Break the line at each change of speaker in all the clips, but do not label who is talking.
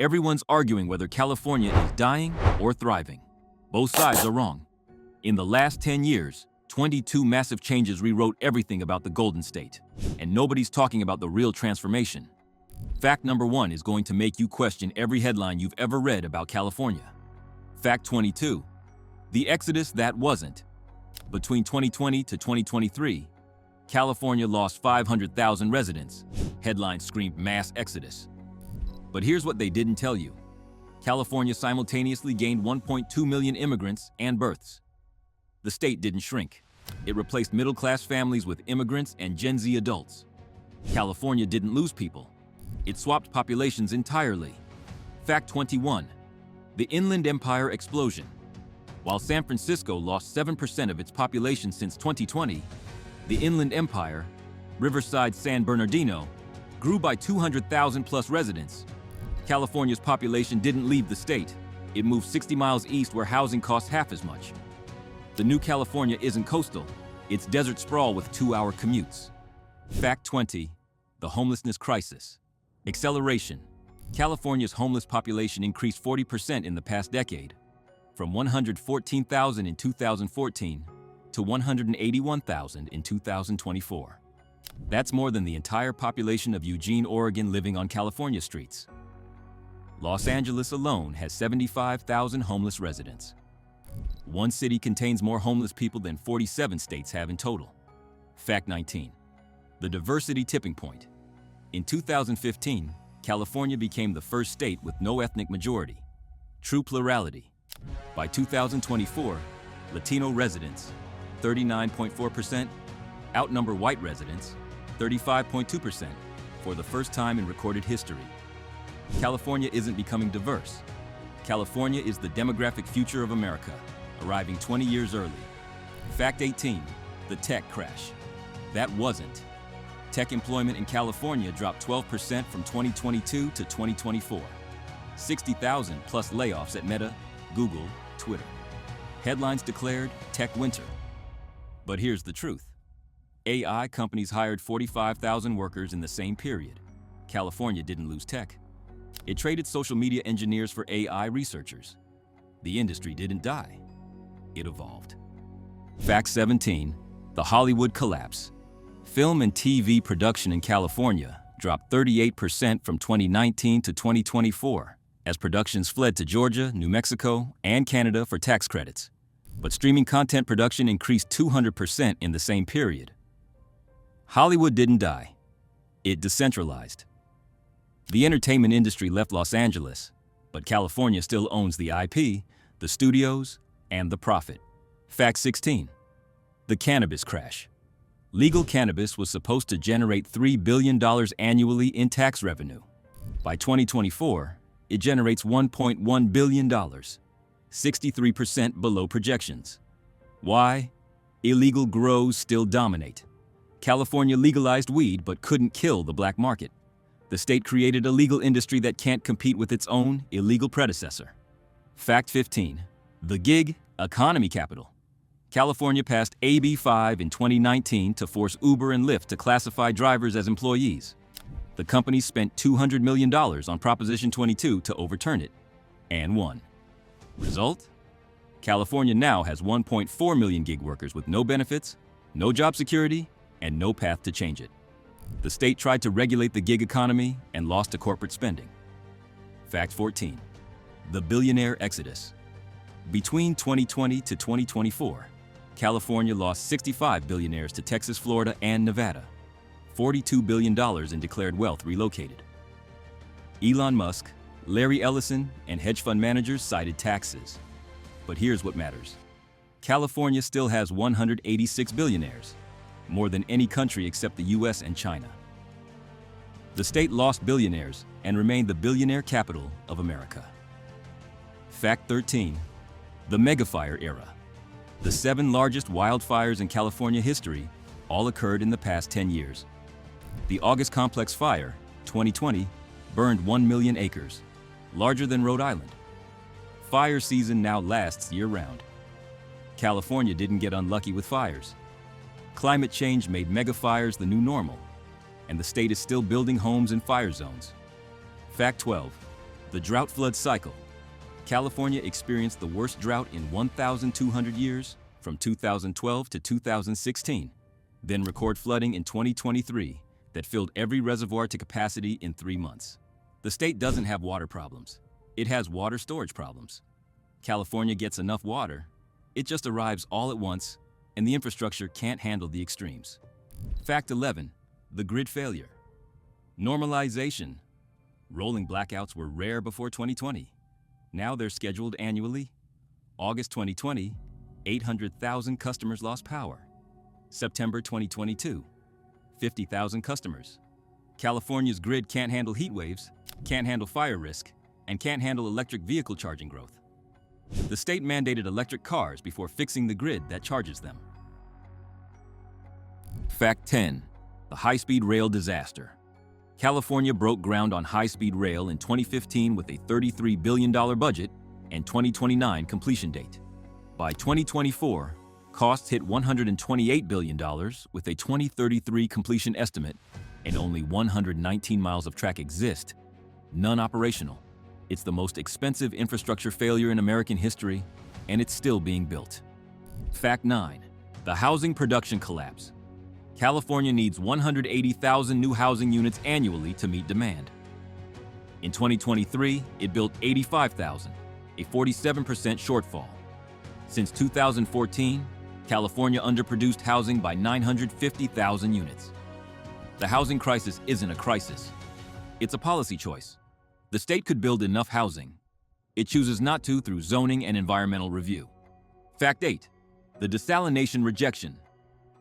Everyone's arguing whether California is dying or thriving. Both sides are wrong. In the last 10 years, 22 massive changes rewrote everything about the Golden State. And nobody's talking about the real transformation. Fact number 1 is going to make you question every headline you've ever read about California. Fact 22. The exodus that wasn't. Between 2020 to 2023, California lost 500,000 residents. Headlines screamed mass exodus. But here's what they didn't tell you. California simultaneously gained 1.2 million immigrants and births. The state didn't shrink. It replaced middle-class families with immigrants and Gen Z adults. California didn't lose people. It swapped populations entirely. Fact 21. The Inland Empire explosion. While San Francisco lost 7% of its population since 2020, the Inland Empire, Riverside San Bernardino, grew by 200,000 plus residents. California's population didn't leave the state. It moved 60 miles east where housing costs half as much. The new California isn't coastal. It's desert sprawl with 2-hour commutes. Fact 20. The homelessness crisis. Acceleration. California's homeless population increased 40% in the past decade, from 114,000 in 2014 to 181,000 in 2024. That's more than the entire population of Eugene, Oregon living on California streets. Los Angeles alone has 75,000 homeless residents. One city contains more homeless people than 47 states have in total. Fact 19. The diversity tipping point. In 2015, California became the first state with no ethnic majority. True plurality. By 2024, Latino residents, 39.4%, outnumber white residents, 35.2%, for the first time in recorded history. California isn't becoming diverse. California is the demographic future of America, arriving 20 years early. Fact 18. The tech crash. That wasn't. Tech employment in California dropped 12% from 2022 to 2024. 60,000 plus layoffs at Meta, Google, Twitter. Headlines declared tech winter. But here's the truth. AI companies hired 45,000 workers in the same period. California didn't lose tech. It traded social media engineers for AI researchers. The industry didn't die. It evolved. Fact 17. The Hollywood collapse. Film and TV production in California dropped 38% from 2019 to 2024 as productions fled to Georgia, New Mexico, and Canada for tax credits. But streaming content production increased 200% in the same period. Hollywood didn't die. It decentralized. The entertainment industry left Los Angeles, but California still owns the IP, the studios, and the profit. Fact 16. The cannabis crash. Legal cannabis was supposed to generate $3 billion annually in tax revenue. By 2024, it generates $1.1 billion, 63% below projections. Why? Illegal grows still dominate. California legalized weed but couldn't kill the black market. The state created a legal industry that can't compete with its own illegal predecessor. Fact 15. The gig economy capital. California passed AB 5 in 2019 to force Uber and Lyft to classify drivers as employees. The companies spent $200 million on Proposition 22 to overturn it, and won. Result? California now has 1.4 million gig workers with no benefits, no job security, and no path to change it. The state tried to regulate the gig economy and lost to corporate spending. Fact 14. The billionaire exodus. Between 2020 to 2024, California lost 65 billionaires to Texas, Florida, and Nevada. $42 billion in declared wealth relocated. Elon Musk, Larry Ellison, and hedge fund managers cited taxes. But here's what matters. California still has 186 billionaires, more than any country except the US and China. The state lost billionaires and remained the billionaire capital of America. Fact 13. The megafire era. The 7 largest wildfires in California history all occurred in the past 10 years. The August Complex Fire, 2020, burned 1 million acres, larger than Rhode Island. Fire season now lasts year-round. California didn't get unlucky with fires. Climate change made megafires the new normal, and the state is still building homes in fire zones. Fact 12. The drought flood cycle. California experienced the worst drought in 1,200 years from 2012 to 2016. Then record flooding in 2023 that filled every reservoir to capacity in 3 months. The state doesn't have water problems. It has water storage problems. California gets enough water, it just arrives all at once, and the infrastructure can't handle the extremes. Fact 11, the grid failure. Normalization. Rolling blackouts were rare before 2020. Now they're scheduled annually. August 2020, 800,000 customers lost power. September 2022, 50,000 customers. California's grid can't handle heat waves, can't handle fire risk, and can't handle electric vehicle charging growth. The state mandated electric cars before fixing the grid that charges them. Fact 10, the high-speed rail disaster. California broke ground on high-speed rail in 2015 with a $33 billion budget and 2029 completion date. By 2024, costs hit $128 billion with a 2033 completion estimate, and only 119 miles of track exist, none operational. It's the most expensive infrastructure failure in American history, and it's still being built. Fact 9, the housing production collapse. California needs 180,000 new housing units annually to meet demand. In 2023, it built 85,000, a 47% shortfall. Since 2014, California underproduced housing by 950,000 units. The housing crisis isn't a crisis. It's a policy choice. The state could build enough housing. It chooses not to through zoning and environmental review. Fact 8, the desalination rejection.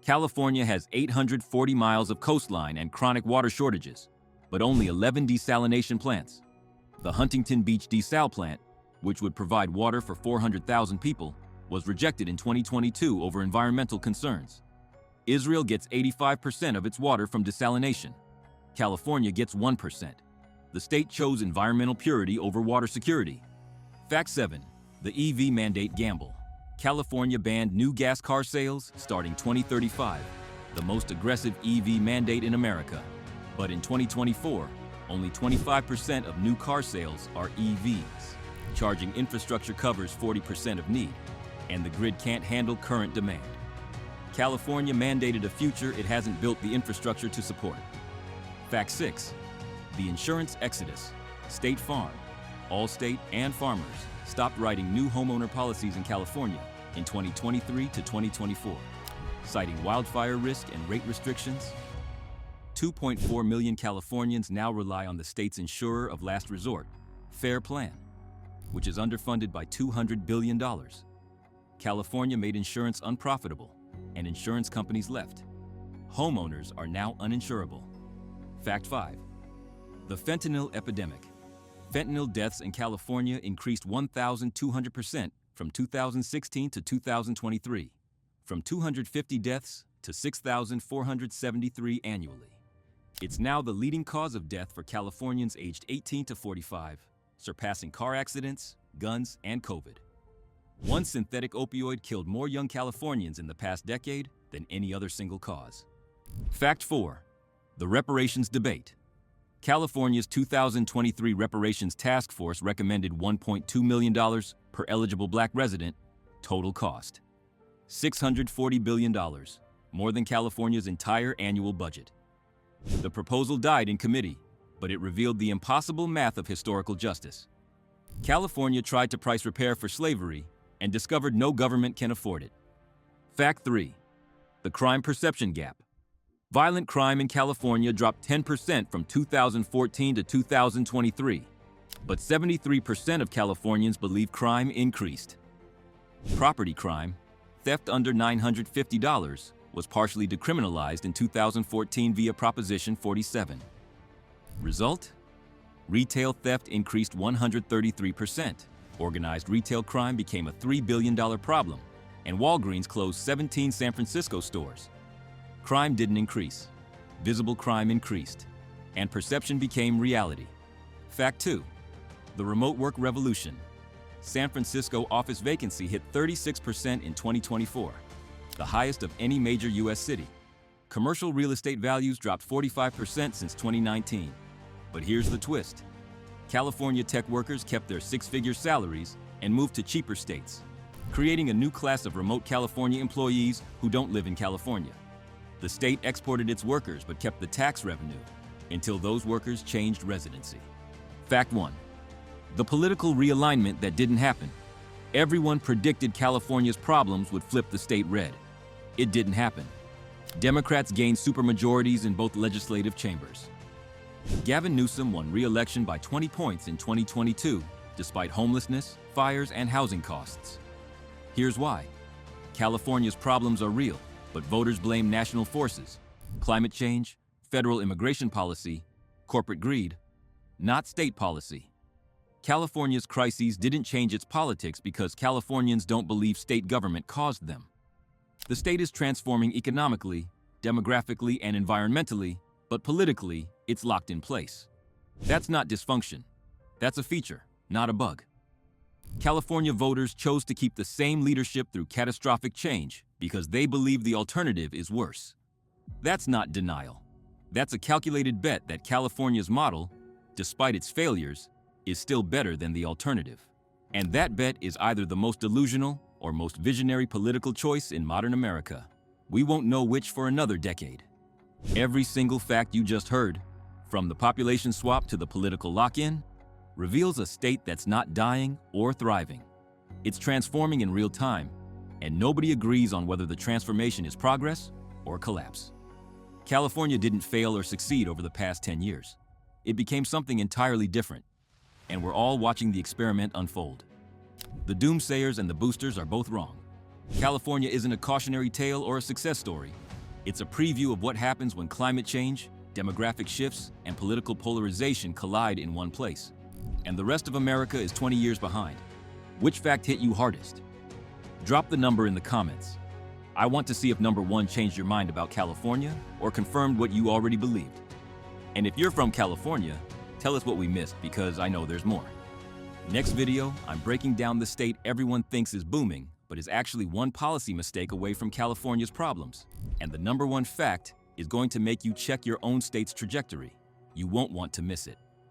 California has 840 miles of coastline and chronic water shortages, but only 11 desalination plants. The Huntington Beach Desal plant, which would provide water for 400,000 people, was rejected in 2022 over environmental concerns. Israel gets 85% of its water from desalination. California gets 1%. The state chose environmental purity over water security. Fact 7, the EV mandate gamble. California banned new gas car sales starting 2035, the most aggressive EV mandate in America. But in 2024, only 25% of new car sales are EVs. Charging infrastructure covers 40% of need, and the grid can't handle current demand. California mandated a future it hasn't built the infrastructure to support. Fact 6, the insurance exodus. State Farm, Allstate, and Farmers stopped writing new homeowner policies in California in 2023 to 2024, citing wildfire risk and rate restrictions. 2.4 million Californians now rely on the state's insurer of last resort, Fair Plan, which is underfunded by $200 billion. California made insurance unprofitable, and insurance companies left. Homeowners are now uninsurable. Fact 5, the fentanyl epidemic. Fentanyl deaths in California increased 1,200% from 2016 to 2023, from 250 deaths to 6,473 annually. It's now the leading cause of death for Californians aged 18 to 45, surpassing car accidents, guns, and COVID. One synthetic opioid killed more young Californians in the past decade than any other single cause. Fact 4, the reparations debate. California's 2023 Reparations Task Force recommended $1.2 million per eligible black resident, total cost $640 billion, more than California's entire annual budget. The proposal died in committee, but it revealed the impossible math of historical justice. California tried to price repair for slavery and discovered no government can afford it. Fact 3, the crime perception gap. Violent crime in California dropped 10% from 2014 to 2023, but 73% of Californians believe crime increased. Property crime, theft under $950, was partially decriminalized in 2014 via Proposition 47. Result? Retail theft increased 133%. Organized retail crime became a $3 billion problem, and Walgreens closed 17 San Francisco stores. Crime didn't increase. Visible crime increased, and perception became reality. Fact 2, the remote work revolution. San Francisco office vacancy hit 36% in 2024, the highest of any major U.S. city. Commercial real estate values dropped 45% since 2019. But here's the twist. California tech workers kept their six-figure salaries and moved to cheaper states, creating a new class of remote California employees who don't live in California. The state exported its workers but kept the tax revenue until those workers changed residency. Fact 1. The political realignment that didn't happen. Everyone predicted California's problems would flip the state red. It didn't happen. Democrats gained supermajorities in both legislative chambers. Gavin Newsom won re-election by 20 points in 2022, despite homelessness, fires, and housing costs. Here's why. California's problems are real, but voters blame national forces, climate change, federal immigration policy, corporate greed, not state policy. California's crises didn't change its politics because Californians don't believe state government caused them. The state is transforming economically, demographically, and environmentally, but politically, it's locked in place. That's not dysfunction. That's a feature, not a bug. California voters chose to keep the same leadership through catastrophic change because they believe the alternative is worse. That's not denial. That's a calculated bet that California's model, despite its failures, is still better than the alternative. And that bet is either the most delusional or most visionary political choice in modern America. We won't know which for another decade. Every single fact you just heard, from the population swap to the political lock-in, reveals a state that's not dying or thriving. It's transforming in real time, and nobody agrees on whether the transformation is progress or collapse. California didn't fail or succeed over the past 10 years. It became something entirely different, and we're all watching the experiment unfold. The doomsayers and the boosters are both wrong. California isn't a cautionary tale or a success story. It's a preview of what happens when climate change, demographic shifts, and political polarization collide in one place. And the rest of America is 20 years behind. Which fact hit you hardest? Drop the number in the comments. I want to see if number 1 changed your mind about California or confirmed what you already believed. And if you're from California, tell us what we missed because I know there's more. Next video, I'm breaking down the state everyone thinks is booming, but is actually one policy mistake away from California's problems. And the number 1 fact is going to make you check your own state's trajectory. You won't want to miss it.